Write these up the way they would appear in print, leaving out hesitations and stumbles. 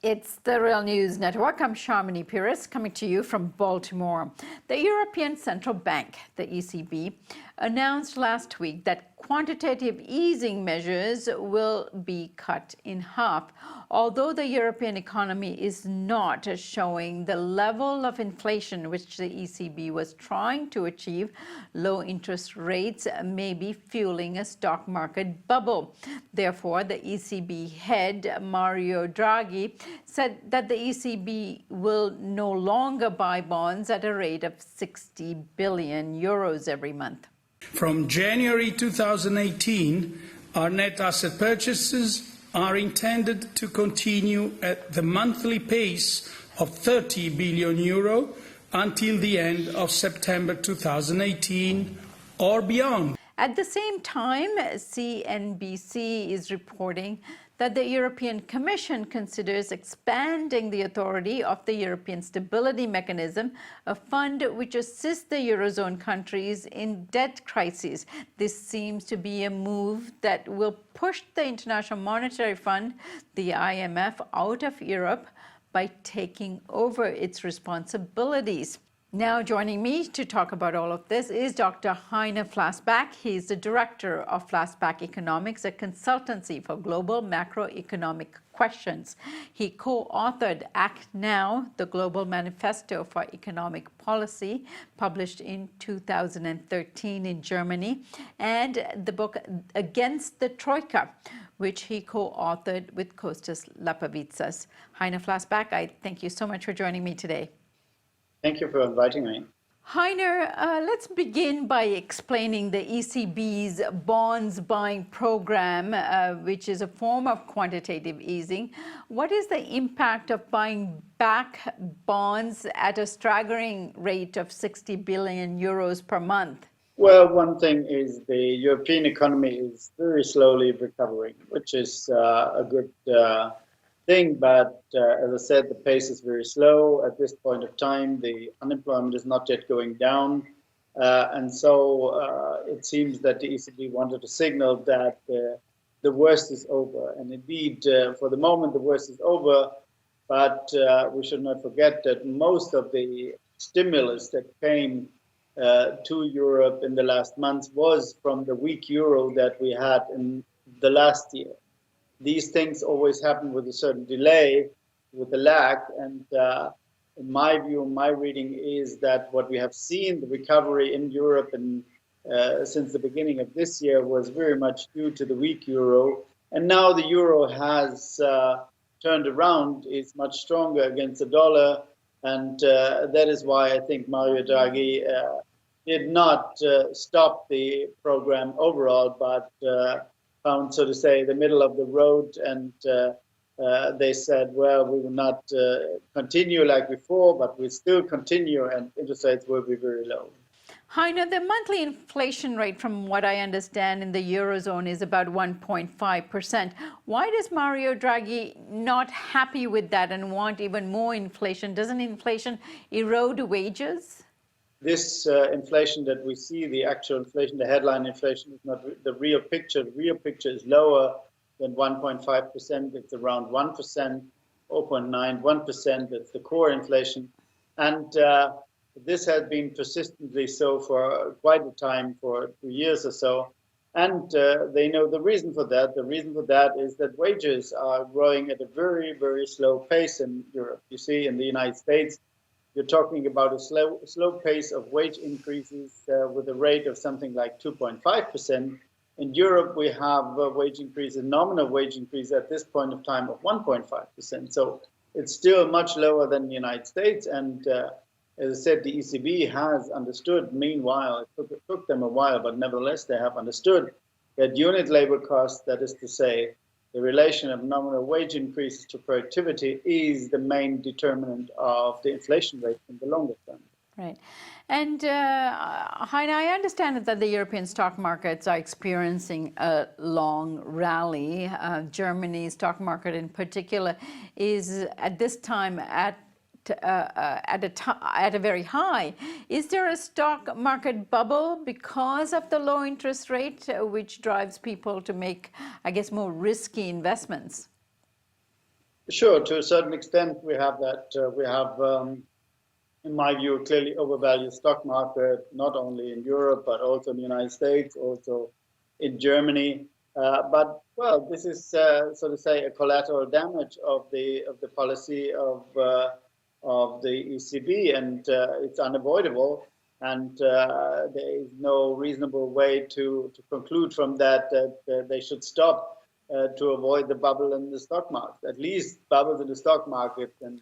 It's the Real News Network. I'm Sharmini Pires coming to you from Baltimore. The European Central Bank, the ECB, announced last week that quantitative easing measures will be cut in half. Although the European economy is not showing the level of inflation which the ECB was trying to achieve, low interest rates may be fueling a stock market bubble. Therefore, the ECB head, Mario Draghi, said that the ECB will no longer buy bonds at a rate of 60 billion euros every month. From January 2018, our net asset purchases are intended to continue at the monthly pace of 30 billion euro until the end of September 2018 or beyond. At the same time, CNBC is reporting that the European Commission considers expanding the authority of the European Stability Mechanism, a fund which assists the Eurozone countries in debt crises. This seems to be a move that will push the International Monetary Fund, the IMF, out of Europe by taking over its responsibilities. Now joining me to talk about all of this is Dr. Heiner Flassbeck. He's the director of Flassbeck Economics, a consultancy for global macroeconomic questions. He co-authored Act Now, the Global Manifesto for Economic Policy, published in 2013 in Germany, and the book Against the Troika, which he co-authored with Kostas Lapavitsas. Heiner Flassbeck, I thank you so much for joining me today. Thank you for inviting me. Heiner, let's begin by explaining the ECB's bonds buying program, which is a form of quantitative easing. What is the impact of buying back bonds at a staggering rate of 60 billion euros per month? Well, one thing is the European economy is very slowly recovering, which is a good thing, but as I said, the pace is very slow at this point of time. The unemployment is not yet going down, and so it seems that the ECB wanted to signal that the worst is over. And indeed, for the moment, the worst is over, but we should not forget that most of the stimulus that came to Europe in the last months was from the weak euro that we had in the last year. These things always happen with a certain delay, with a lag, and in my view, my reading is that what we have seen, the recovery in Europe and since the beginning of this year was very much due to the weak euro, and now the euro has turned around, is much stronger against the dollar, and that is why I think Mario Draghi did not stop the program overall, but found, so to say, the middle of the road, and they said, well, we will not continue like before, but we still continue, and interest rates will be very low. Heiner, the monthly inflation rate, from what I understand, in the Eurozone is about 1.5%. Why does Mario Draghi not happy with that and want even more inflation? Doesn't inflation erode wages? This inflation that we see, the actual inflation, the headline inflation, is not the real picture. The real picture is lower than 1.5%. It's around 1%, 0.9, 1%. That's the core inflation. And this has been persistently so for quite a time, for 2 years or so. And they know the reason for that. The reason for that is that wages are growing at a very, very slow pace in Europe. You see, in the United States, you're talking about a slow pace of wage increases with a rate of something like 2.5%. In Europe, we have wage increases, nominal wage increase at this point of time of 1.5%. So it's still much lower than the United States. And as I said, the ECB has understood, meanwhile, it took them a while, but nevertheless, they have understood that unit labor costs, that is to say, the relation of nominal wage increases to productivity, is the main determinant of the inflation rate in the longer term. Right. And Heiner, I understand that the European stock markets are experiencing a long rally. Germany's stock market in particular is at this time at a very high. Is there a stock market bubble because of the low interest rate, which drives people to make, I guess, more risky investments? Sure, to a certain extent, we have that. We have, in my view, a clearly overvalued stock market, not only in Europe but also in the United States, also in Germany. But well, this is so to say a collateral damage of the policy of the ECB, and it's unavoidable. And there is no reasonable way to conclude from that they should stop to avoid the bubble in the stock market. At least bubbles in the stock market and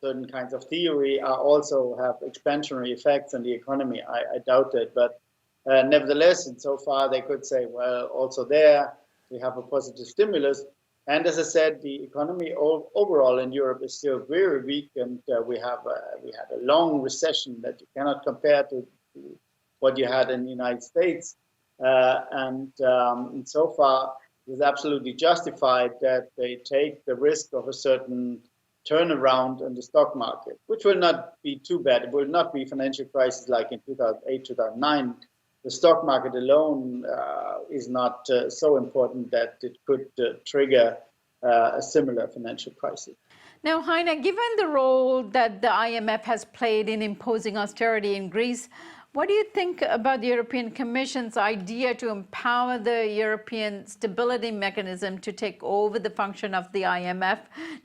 certain kinds of theory are also have expansionary effects on the economy. I doubt it, but nevertheless, and so far they could say, well, also there we have a positive stimulus. And as I said, the economy overall in Europe is still very weak, and we had a long recession that you cannot compare to what you had in the United States. And so far, it is absolutely justified that they take the risk of a certain turnaround in the stock market, which will not be too bad. It will not be financial crisis like in 2008, 2009. The stock market alone is not so important that it could trigger a similar financial crisis. Now, Heiner, given the role that the IMF has played in imposing austerity in Greece, what do you think about the European Commission's idea to empower the European Stability Mechanism to take over the function of the IMF?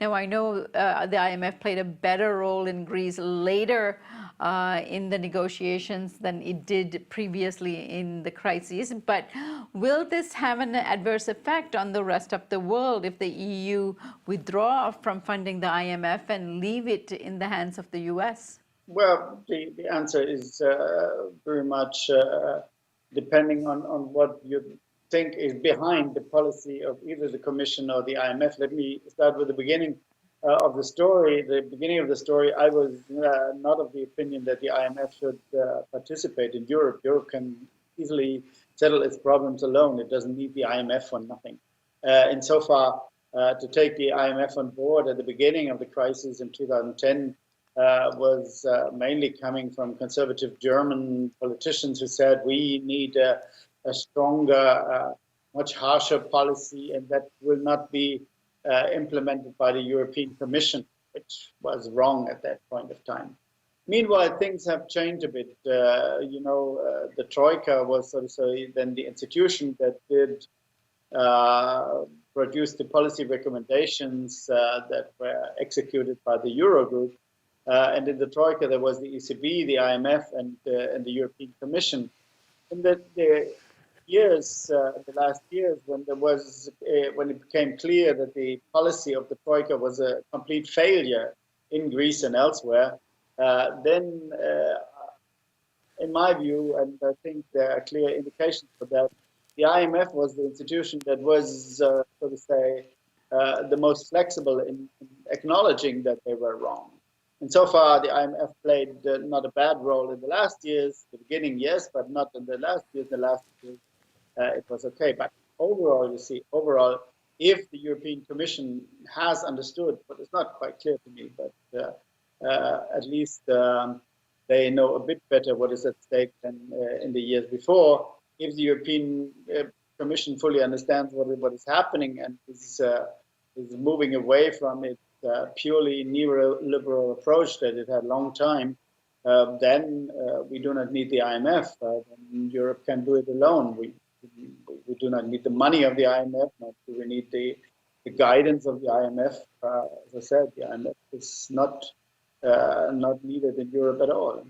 Now, I know the IMF played a better role in Greece later in the negotiations than it did previously in the crises, but will this have an adverse effect on the rest of the world if the EU withdraw from funding the IMF and leave it in the hands of the US? Well, the answer is very much depending on what you think is behind the policy of either the Commission or the IMF. Let me start with the beginning of the story. The beginning of the story, I was not of the opinion that the IMF should participate in Europe. Europe can easily settle its problems alone. It doesn't need the IMF for nothing. And so far, to take the IMF on board at the beginning of the crisis in 2010 was mainly coming from conservative German politicians who said we need a stronger, much harsher policy, and that will not be implemented by the European Commission, which was wrong at that point of time. Meanwhile, things have changed a bit. The Troika was, so to say, then the institution that did produce the policy recommendations that were executed by the Eurogroup. And in the Troika, there was the ECB, the IMF, and the European Commission. In the last years, when when it became clear that the policy of the Troika was a complete failure in Greece and elsewhere, then, in my view, and I think there are clear indications for that, the IMF was the institution that was, so to say, the most flexible in acknowledging that they were wrong. And so far, the IMF played not a bad role in the last years. The beginning, yes, but not in the last years. The last years, it was okay. But overall, you see, if the European Commission has understood, but it's not quite clear to me, but at least they know a bit better what is at stake than in the years before. If the European Commission fully understands what is happening and is moving away from its purely neoliberal approach that it had a long time, then we do not need the IMF. Europe can do it alone. We do not need the money of the IMF, nor do we need the guidance of the IMF. As I said, the IMF is not needed in Europe at all.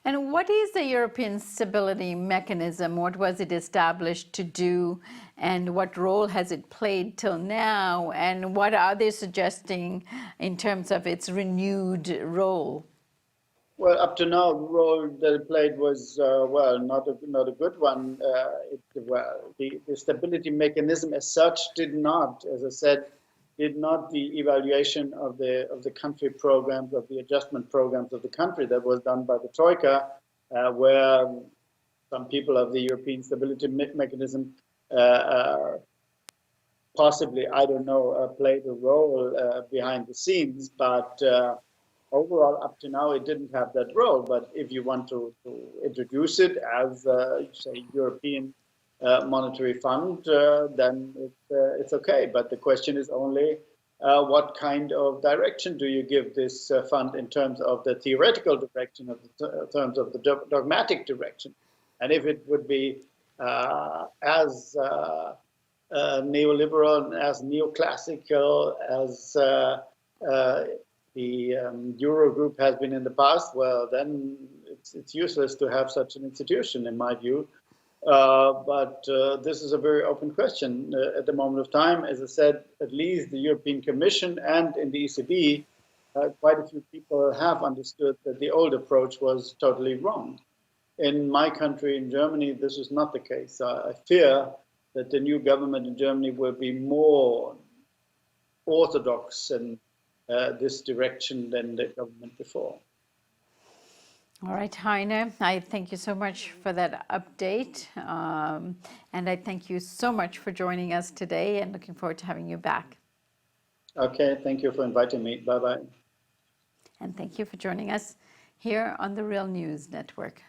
And what is the European Stability Mechanism? What was it established to do? And what role has it played till now? And what are they suggesting in terms of its renewed role? Well, up to now, the role that it played was, not a good one. The stability mechanism as such did not, as I said, the evaluation of the country programs, of the adjustment programs of the country that was done by the Troika, where some people of the European Stability Mechanism possibly, I don't know, played a role behind the scenes, but overall, up to now, it didn't have that role. But if you want to introduce it as, say, European monetary fund, then it's okay. But the question is only what kind of direction do you give this fund in terms of the theoretical direction, in terms of the dogmatic direction? And if it would be as neoliberal, as neoclassical as the Eurogroup has been in the past, well, then it's useless to have such an institution, in my view. But this is a very open question at the moment of time. As I said, at least the European Commission and in the ECB, quite a few people have understood that the old approach was totally wrong. In my country, in Germany, this is not the case. I fear that the new government in Germany will be more orthodox in this direction than the government before. All right, Heiner, I thank you so much for that update. And I thank you so much for joining us today and looking forward to having you back. Okay, thank you for inviting me. Bye-bye. And thank you for joining us here on the Real News Network.